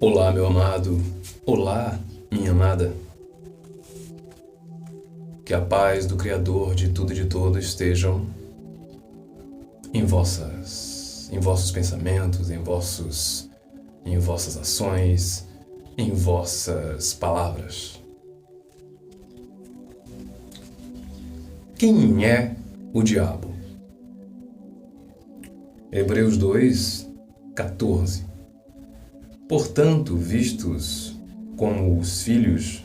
Olá, meu amado. Olá, minha amada. Que a paz do Criador de tudo e de todos estejam em vossos pensamentos, em vossas ações, em vossas palavras. Quem é o diabo? Hebreus 2, 14. Portanto, vistos como filhos,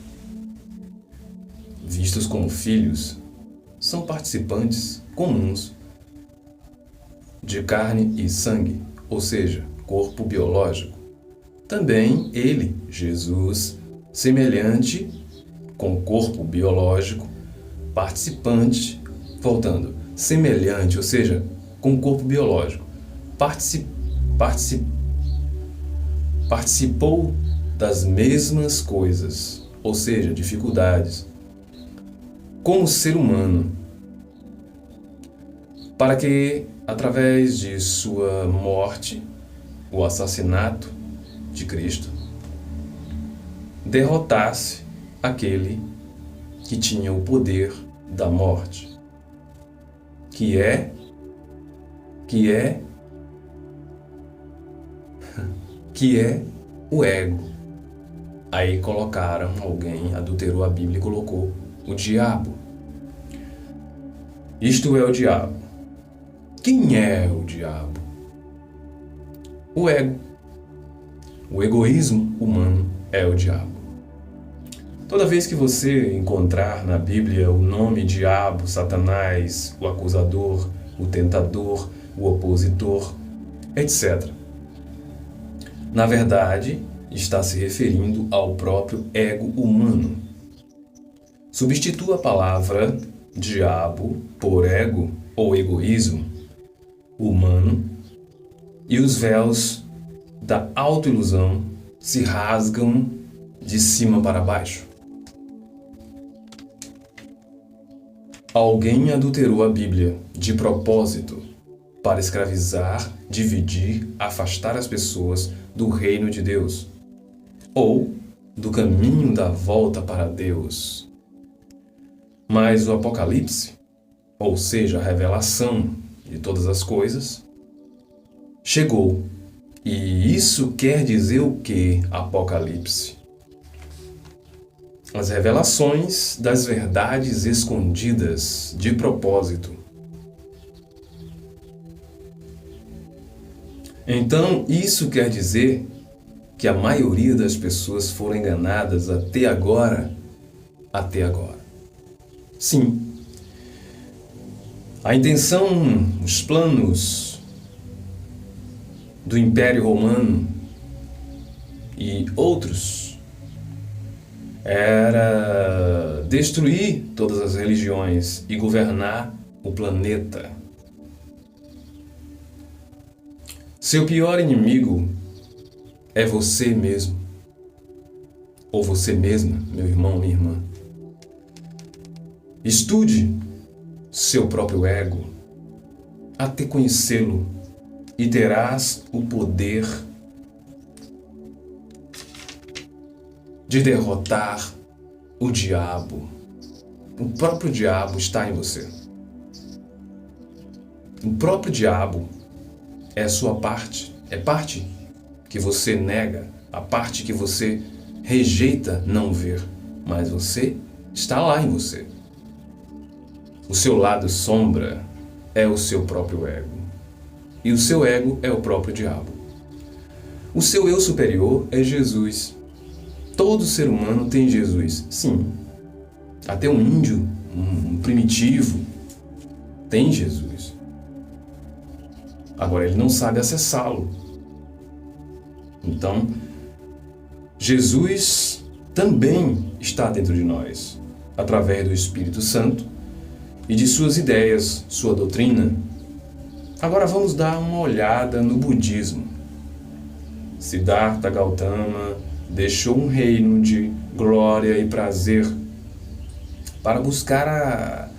são participantes comuns de carne e sangue, ou seja, corpo biológico. Também ele, Jesus, semelhante com corpo biológico, semelhante, ou seja, com corpo biológico, participou das mesmas coisas, ou seja, dificuldades, como ser humano, para que, através de sua morte, o assassinato de Cristo, derrotasse aquele que tinha o poder da morte, que é o ego. Aí alguém adulterou a Bíblia e colocou o diabo. Isto é o diabo. Quem é o diabo? O ego. O egoísmo humano é o diabo. Toda vez que você encontrar na Bíblia o nome diabo, Satanás, o acusador, o tentador, o opositor, etc., na verdade, está se referindo ao próprio ego humano. Substitua a palavra diabo por ego ou egoísmo humano e os véus da autoilusão se rasgam de cima para baixo. Alguém adulterou a Bíblia de propósito para escravizar, dividir, afastar as pessoas do reino de Deus ou do caminho da volta para Deus. Mas o Apocalipse, ou seja, a revelação de todas as coisas, chegou. E isso quer dizer o que, Apocalipse? As revelações das verdades escondidas de propósito. Então, isso quer dizer que a maioria das pessoas foram enganadas até agora. Sim. A intenção, os planos do Império Romano e outros era destruir todas as religiões e governar o planeta. Seu pior inimigo é você mesmo, ou você mesma, meu irmão, minha irmã. Estude seu próprio ego até conhecê-lo e terás o poder de derrotar o diabo. O próprio diabo está em você. O próprio diabo é sua parte, é parte que você nega, a parte que você rejeita não ver, mas você está lá em você. O seu lado sombra é o seu próprio ego, e o seu ego é o próprio diabo. O seu eu superior é Jesus. Todo ser humano tem Jesus, sim. Até um índio, um primitivo, tem Jesus. Agora ele não sabe acessá-lo. Então, Jesus também está dentro de nós, através do Espírito Santo e de suas ideias, sua doutrina. Agora vamos dar uma olhada no budismo. Siddhartha Gautama deixou um reino de glória e prazer para buscar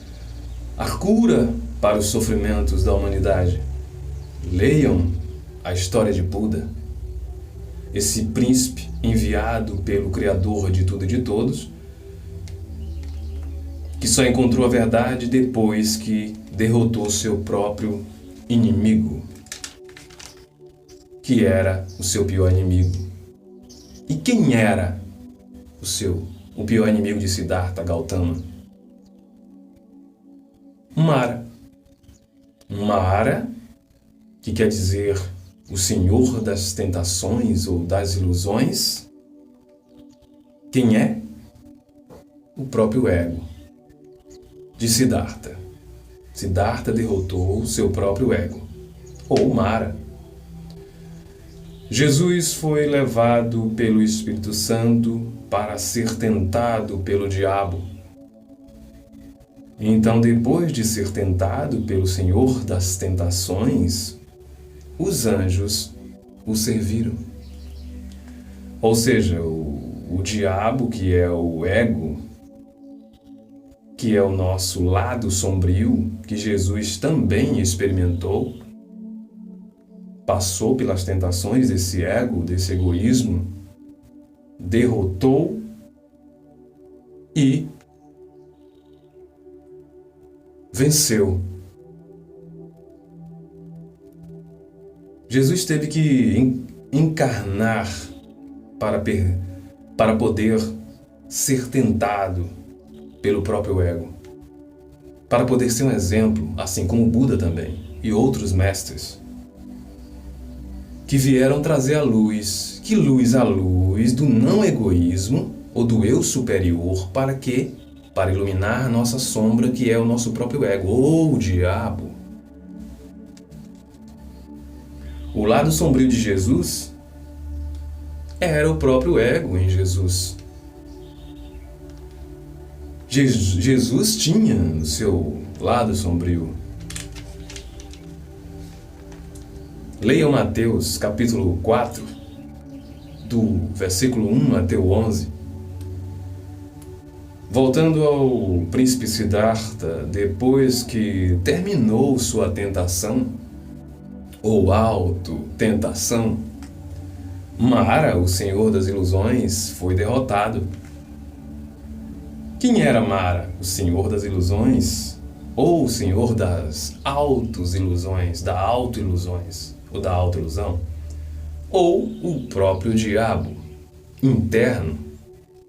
a cura para os sofrimentos da humanidade. Leiam a história de Buda. esse príncipe enviado pelo Criador de tudo e de todos, que só encontrou a verdade depois que derrotou seu próprio inimigo, que era o seu pior inimigo. E quem era o pior inimigo de Siddhartha Gautama? Mara. Mara, que quer dizer o senhor das tentações ou das ilusões. Quem é? O próprio ego de Siddhartha. Siddhartha derrotou o seu próprio ego, ou Mara. Jesus foi levado pelo Espírito Santo para ser tentado pelo diabo. Então, depois de ser tentado pelo Senhor das tentações, os anjos o serviram. Ou seja, o diabo, que é o ego, que é o nosso lado sombrio, que Jesus também experimentou, passou pelas tentações desse ego, desse egoísmo, derrotou e venceu. Jesus teve que encarnar para poder ser tentado pelo próprio ego, para poder ser um exemplo, assim como o Buda também e outros mestres que vieram trazer a luz. Que luz? A luz do não egoísmo ou do eu superior. Para quê? Para iluminar a nossa sombra, que é o nosso próprio ego, ou o diabo. O lado sombrio de Jesus era o próprio ego em Jesus. Jesus tinha o seu lado sombrio. Leiam Mateus capítulo 4, do versículo 1 até o 11. Voltando ao príncipe Siddhartha, depois que terminou sua tentação, ou auto-tentação, Mara, o senhor das ilusões, foi derrotado. Quem era Mara, o senhor das ilusões, ou o senhor das auto-ilusões, da auto-ilusões, ou da auto-ilusão? Ou o próprio diabo interno,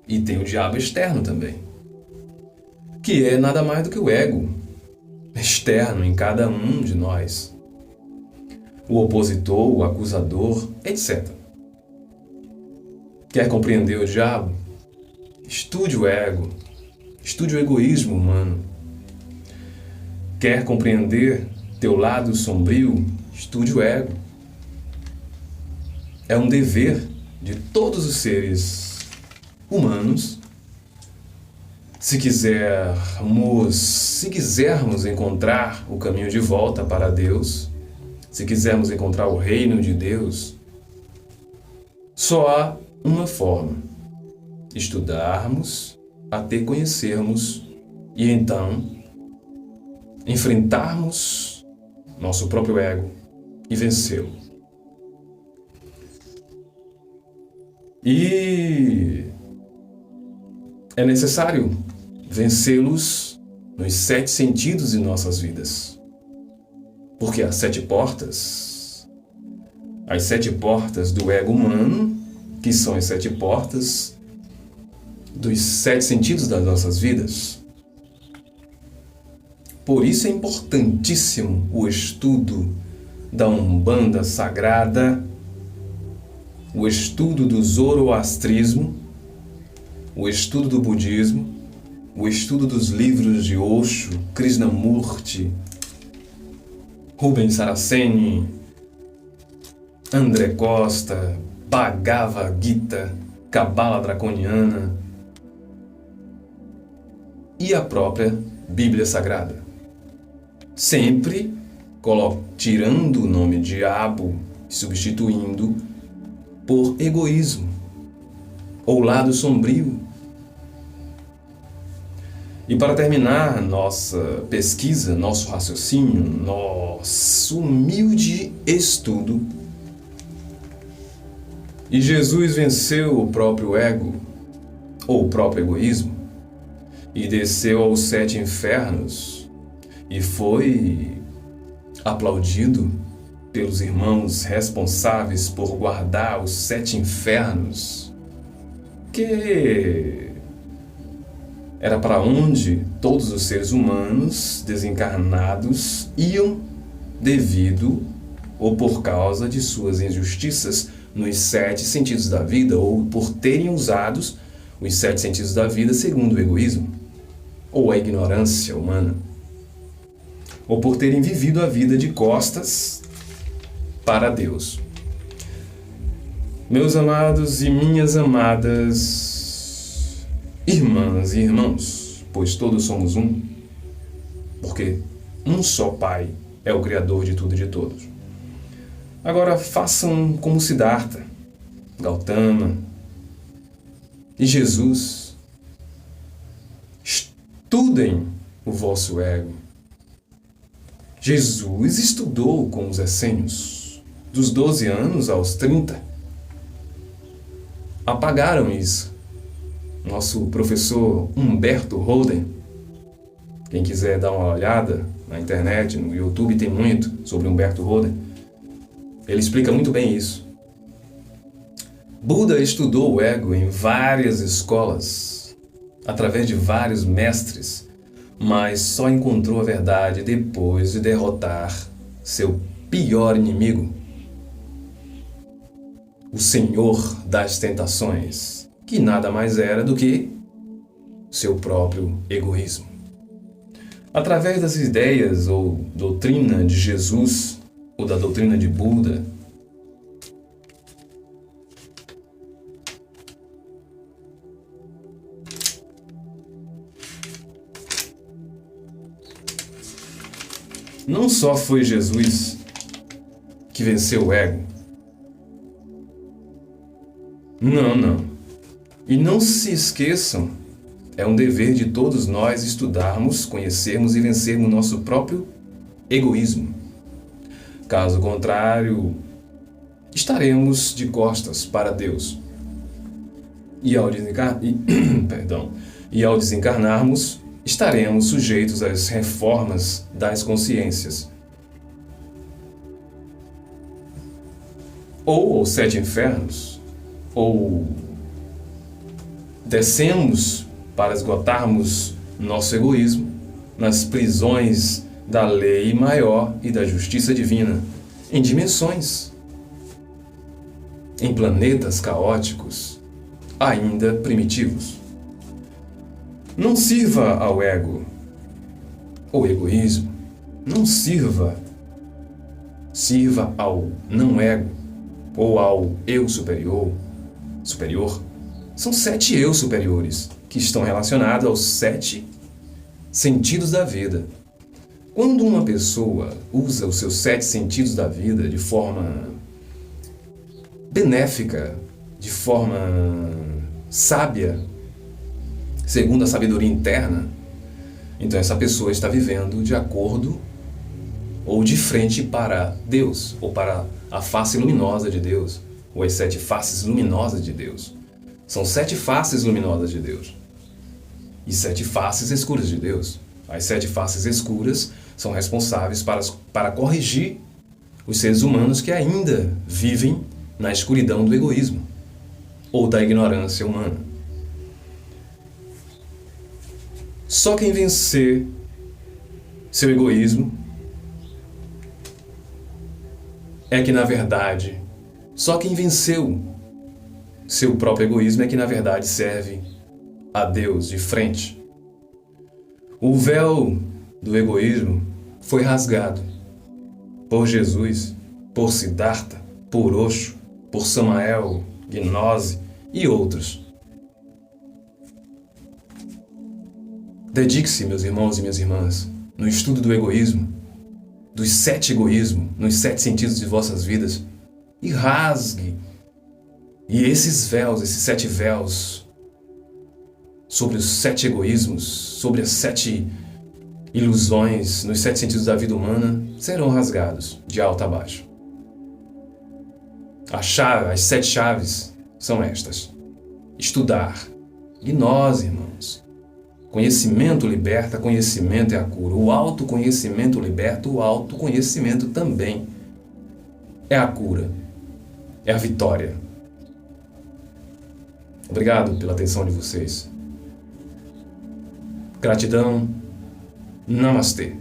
e tem o diabo externo também, que é nada mais do que o ego externo em cada um de nós, o opositor, o acusador, etc. Quer compreender o diabo? Estude o ego, estude o egoísmo humano. Quer compreender teu lado sombrio? Estude o ego. É um dever de todos os seres humanos. Se quisermos encontrar o caminho de volta para Deus, se quisermos encontrar o reino de Deus, só há uma forma: estudarmos até conhecermos e então enfrentarmos nosso próprio ego e vencê-lo. E é necessário vencê-los nos 7 sentidos de nossas vidas. Porque as 7 portas do ego humano, que são as 7 portas dos 7 sentidos das nossas vidas. Por isso é importantíssimo o estudo da Umbanda Sagrada, o estudo do Zoroastrismo, o estudo do Budismo, o estudo dos livros de Osho, Krishnamurti, Rubens Saraceni, André Costa, Bhagavad Gita, Cabala Draconiana e a própria Bíblia Sagrada. Sempre tirando o nome diabo e substituindo por egoísmo ou lado sombrio. E para terminar nossa pesquisa, nosso raciocínio, nosso humilde estudo, E Jesus venceu o próprio ego, ou o próprio egoísmo, e desceu aos 7 infernos, e foi aplaudido pelos irmãos responsáveis por guardar os 7 infernos, que era para onde todos os seres humanos desencarnados iam devido ou por causa de suas injustiças nos 7 sentidos da vida, ou por terem usados os 7 sentidos da vida segundo o egoísmo, ou a ignorância humana, ou por terem vivido a vida de costas para Deus. Meus amados e minhas amadas irmãs e irmãos, pois todos somos um, porque um só Pai é o Criador de tudo e de todos. Agora façam como Siddhartha, Gautama e Jesus. Estudem o vosso ego. Jesus estudou com os essênios, dos 12 anos aos 30. Apagaram isso. Nosso professor Humberto Holden, quem quiser dar uma olhada na internet, no YouTube, tem muito sobre Humberto Holden. Ele explica muito bem isso. Buda estudou o ego em várias escolas, através de vários mestres, mas só encontrou a verdade depois de derrotar seu pior inimigo, o Senhor das Tentações, que nada mais era do que seu próprio egoísmo. Através das ideias ou doutrina de Jesus, ou da doutrina de Buda, não só foi Jesus que venceu o ego. Não. E não se esqueçam, é um dever de todos nós estudarmos, conhecermos e vencermos nosso próprio egoísmo. Caso contrário, estaremos de costas para Deus. E ao desencarnarmos, estaremos sujeitos às reformas das consciências. Ou aos 7 infernos, ou descemos para esgotarmos nosso egoísmo nas prisões da lei maior e da justiça divina, em dimensões, em planetas caóticos, ainda primitivos. Não sirva ao ego, ou egoísmo, não sirva ao não ego, ou ao eu superior. São 7 eu superiores, que estão relacionados aos 7 sentidos da vida. Quando uma pessoa usa os seus 7 sentidos da vida de forma benéfica, de forma sábia, segundo a sabedoria interna, então essa pessoa está vivendo de acordo ou de frente para Deus, ou para a face luminosa de Deus, ou as 7 faces luminosas de Deus. São 7 faces luminosas de Deus e 7 faces escuras de Deus. As 7 faces escuras são responsáveis para corrigir os seres humanos que ainda vivem na escuridão do egoísmo ou da ignorância humana. Só quem vencer seu egoísmo é que, na verdade, só quem venceu seu próprio egoísmo é que, na verdade, serve a Deus de frente. O véu do egoísmo foi rasgado por Jesus, por Siddhartha, por Osho, por Samael, Gnose e outros. Dedique-se, meus irmãos e minhas irmãs, no estudo do egoísmo, dos 7 egoísmos, nos 7 sentidos de vossas vidas, e rasgue. E esses véus, esses 7 véus, sobre os 7 egoísmos, sobre as 7 ilusões, nos 7 sentidos da vida humana, serão rasgados de alto a baixo. As 7 chaves são estas. Estudar. E nós, irmãos, conhecimento liberta, conhecimento é a cura. O autoconhecimento liberta, o autoconhecimento também é a cura, é a vitória. Obrigado pela atenção de vocês. Gratidão. Namastê.